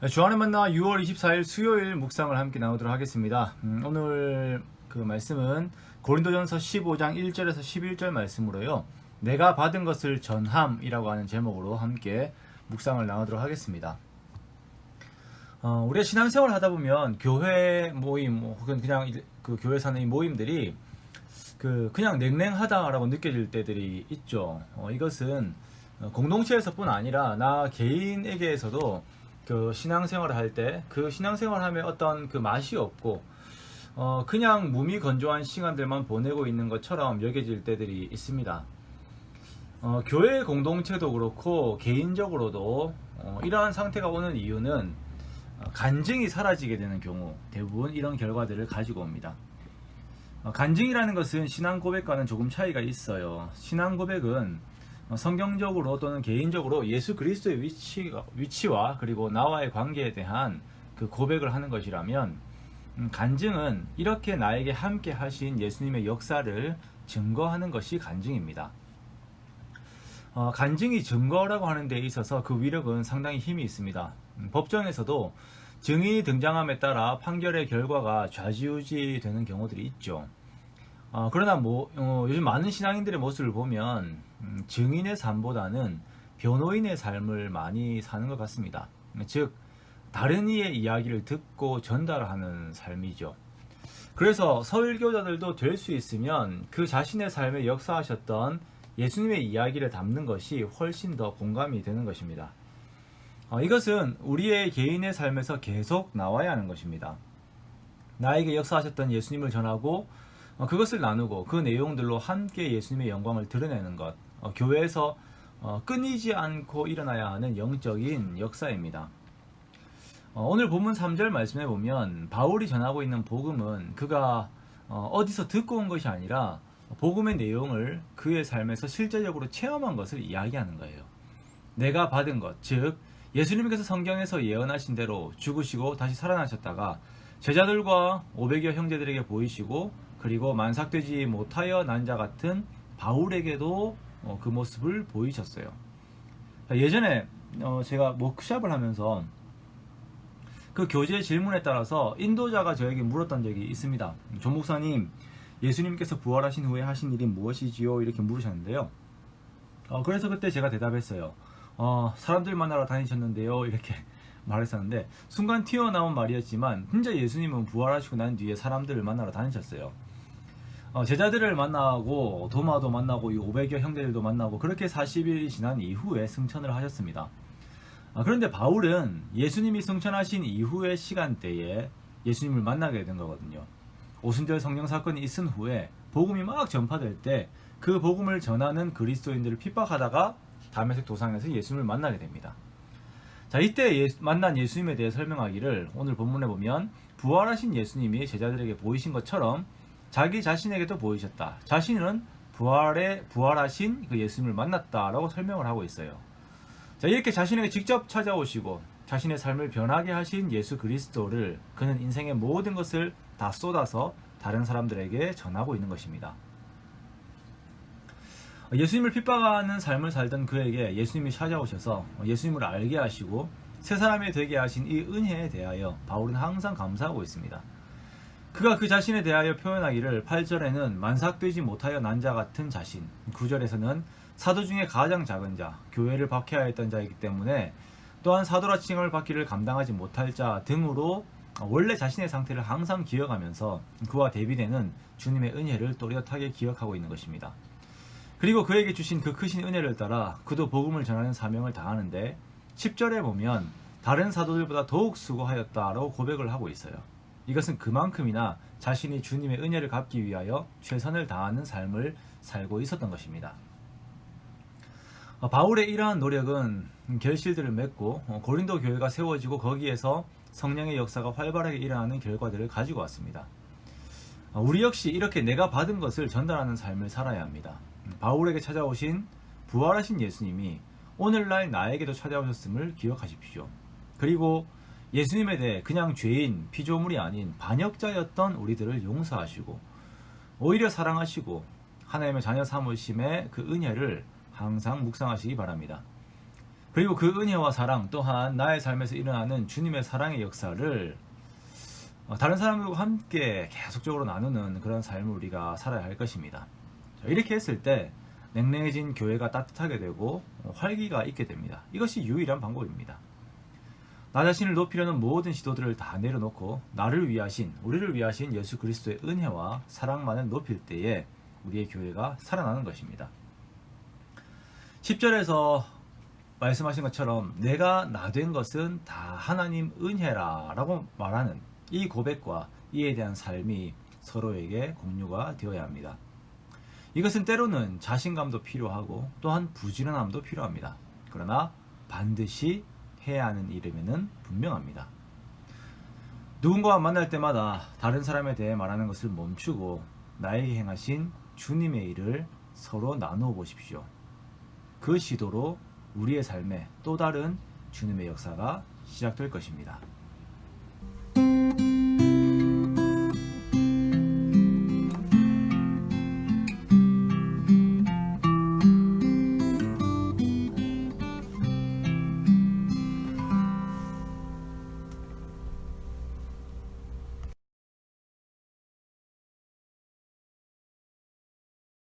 주안의 만나 6월 24일 수요일 묵상을 함께 나누도록 하겠습니다. 오늘 그 말씀은 고린도전서 15장 1절에서 11절 말씀으로요. 내가 받은 것을 전함이라고 하는 제목으로 함께 묵상을 나누도록 하겠습니다. 우리가 신앙생활을 하다 보면 교회 모임 혹은 그냥 그 교회 사는 이 모임들이 그냥 냉랭하다라고 느껴질 때들이 있죠. 이것은 공동체에서뿐 아니라 나 개인에게서도 그 신앙생활을 할 때 그 신앙생활 하면 어떤 그 맛이 없고 그냥 무미건조한 시간들만 보내고 있는 것처럼 여겨질 때들이 있습니다. 교회 공동체도 그렇고 개인적으로도 이러한 상태가 오는 이유는 간증이 사라지게 되는 경우 대부분 이런 결과들을 가지고 옵니다. 간증이라는 것은 신앙 고백과는 조금 차이가 있어요. 신앙 고백은 성경적으로 또는 개인적으로 예수 그리스도의 위치와 그리고 나와의 관계에 대한 그 고백을 하는 것이라면, 간증은 이렇게 나에게 함께 하신 예수님의 역사를 증거하는 것이 간증입니다. 간증이 증거라고 하는 데 있어서 그 위력은 상당히 힘이 있습니다. 법정에서도 증인이 등장함에 따라 판결의 결과가 좌지우지 되는 경우들이 있죠. 그러나 요즘 많은 신앙인들의 모습을 보면 증인의 삶보다는 변호인의 삶을 많이 사는 것 같습니다. 즉 다른 이의 이야기를 듣고 전달하는 삶이죠. 그래서 서일교자들도 될 수 있으면 그 자신의 삶에 역사하셨던 예수님의 이야기를 담는 것이 훨씬 더 공감이 되는 것입니다. 이것은 우리의 개인의 삶에서 계속 나와야 하는 것입니다. 나에게 역사하셨던 예수님을 전하고 그것을 나누고 그 내용들로 함께 예수님의 영광을 드러내는 것, 교회에서 끊이지 않고 일어나야 하는 영적인 역사입니다. 오늘 본문 3절 말씀해 보면 바울이 전하고 있는 복음은 그가 어디서 듣고 온 것이 아니라 복음의 내용을 그의 삶에서 실제적으로 체험한 것을 이야기하는 거예요. 내가 받은 것, 즉 예수님께서 성경에서 예언하신 대로 죽으시고 다시 살아나셨다가 제자들과 500여 형제들에게 보이시고, 그리고 만삭되지 못하여 난 자 같은 바울에게도 그 모습을 보이셨어요. 예전에 제가 워크숍을 하면서 그 교재의 질문에 따라서 인도자가 저에게 물었던 적이 있습니다. 조 목사님, 예수님께서 부활하신 후에 하신 일이 무엇이지요? 이렇게 물으셨는데요. 그래서 그때 제가 대답했어요. 사람들 만나러 다니셨는데요. 이렇게 말했었는데, 순간 튀어나온 말이었지만 진짜 예수님은 부활하시고 난 뒤에 사람들을 만나러 다니셨어요. 제자들을 만나고 도마도 만나고 이 500여 형제들도 만나고 그렇게 40일이 지난 이후에 승천을 하셨습니다. 그런데 바울은 예수님이 승천하신 이후의 시간대에 예수님을 만나게 된 거거든요. 오순절 성령 사건이 있은 후에 복음이 막 전파될 때 그 복음을 전하는 그리스도인들을 핍박하다가 다메섹 도상에서 예수님을 만나게 됩니다. 자, 이때 만난 예수님에 대해 설명하기를 오늘 본문에 보면 부활하신 예수님이 제자들에게 보이신 것처럼 자기 자신에게도 보이셨다. 자신은 부활하신 그 예수님을 만났다라고 설명을 하고 있어요. 자, 이렇게 자신에게 직접 찾아오시고 자신의 삶을 변하게 하신 예수 그리스도를 그는 인생의 모든 것을 다 쏟아서 다른 사람들에게 전하고 있는 것입니다. 예수님을 핍박하는 삶을 살던 그에게 예수님이 찾아오셔서 예수님을 알게 하시고 새 사람이 되게 하신 이 은혜에 대하여 바울은 항상 감사하고 있습니다. 그가 그 자신에 대하여 표현하기를 8절에는 만삭되지 못하여 난 자 같은 자신, 9절에서는 사도 중에 가장 작은 자, 교회를 박해하였던 자이기 때문에 또한 사도라 칭함을 받기를 감당하지 못할 자 등으로 원래 자신의 상태를 항상 기억하면서 그와 대비되는 주님의 은혜를 또렷하게 기억하고 있는 것입니다. 그리고 그에게 주신 그 크신 은혜를 따라 그도 복음을 전하는 사명을 다하는데 10절에 보면 다른 사도들보다 더욱 수고하였다라고 고백을 하고 있어요. 이것은 그만큼이나 자신이 주님의 은혜를 갚기 위하여 최선을 다하는 삶을 살고 있었던 것입니다. 바울의 이러한 노력은 결실들을 맺고 고린도 교회가 세워지고 거기에서 성령의 역사가 활발하게 일어나는 결과들을 가지고 왔습니다. 우리 역시 이렇게 내가 받은 것을 전달하는 삶을 살아야 합니다. 바울에게 찾아오신 부활하신 예수님이 오늘날 나에게도 찾아오셨음을 기억하십시오. 그리고 예수님에 대해 그냥 죄인, 피조물이 아닌 반역자였던 우리들을 용서하시고 오히려 사랑하시고 하나님의 자녀 삼으심의 그 은혜를 항상 묵상하시기 바랍니다. 그리고 그 은혜와 사랑 또한 나의 삶에서 일어나는 주님의 사랑의 역사를 다른 사람들과 함께 계속적으로 나누는 그런 삶을 우리가 살아야 할 것입니다. 이렇게 했을 때 냉랭해진 교회가 따뜻하게 되고 활기가 있게 됩니다. 이것이 유일한 방법입니다. 나 자신을 높이려는 모든 시도들을 다 내려놓고 우리를 위하신 예수 그리스도의 은혜와 사랑만을 높일 때에 우리의 교회가 살아나는 것입니다. 10절에서 말씀하신 것처럼 내가 나 된 것은 다 하나님 은혜라 라고 말하는 이 고백과 이에 대한 삶이 서로에게 공유가 되어야 합니다. 이것은 때로는 자신감도 필요하고 또한 부지런함도 필요합니다. 그러나 반드시 해야 하는 일임에는 분명합니다. 누군가와 만날 때마다 다른 사람에 대해 말하는 것을 멈추고 나에게 행하신 주님의 일을 서로 나누어 보십시오. 그 시도로 우리의 삶에 또 다른 주님의 역사가 시작될 것입니다.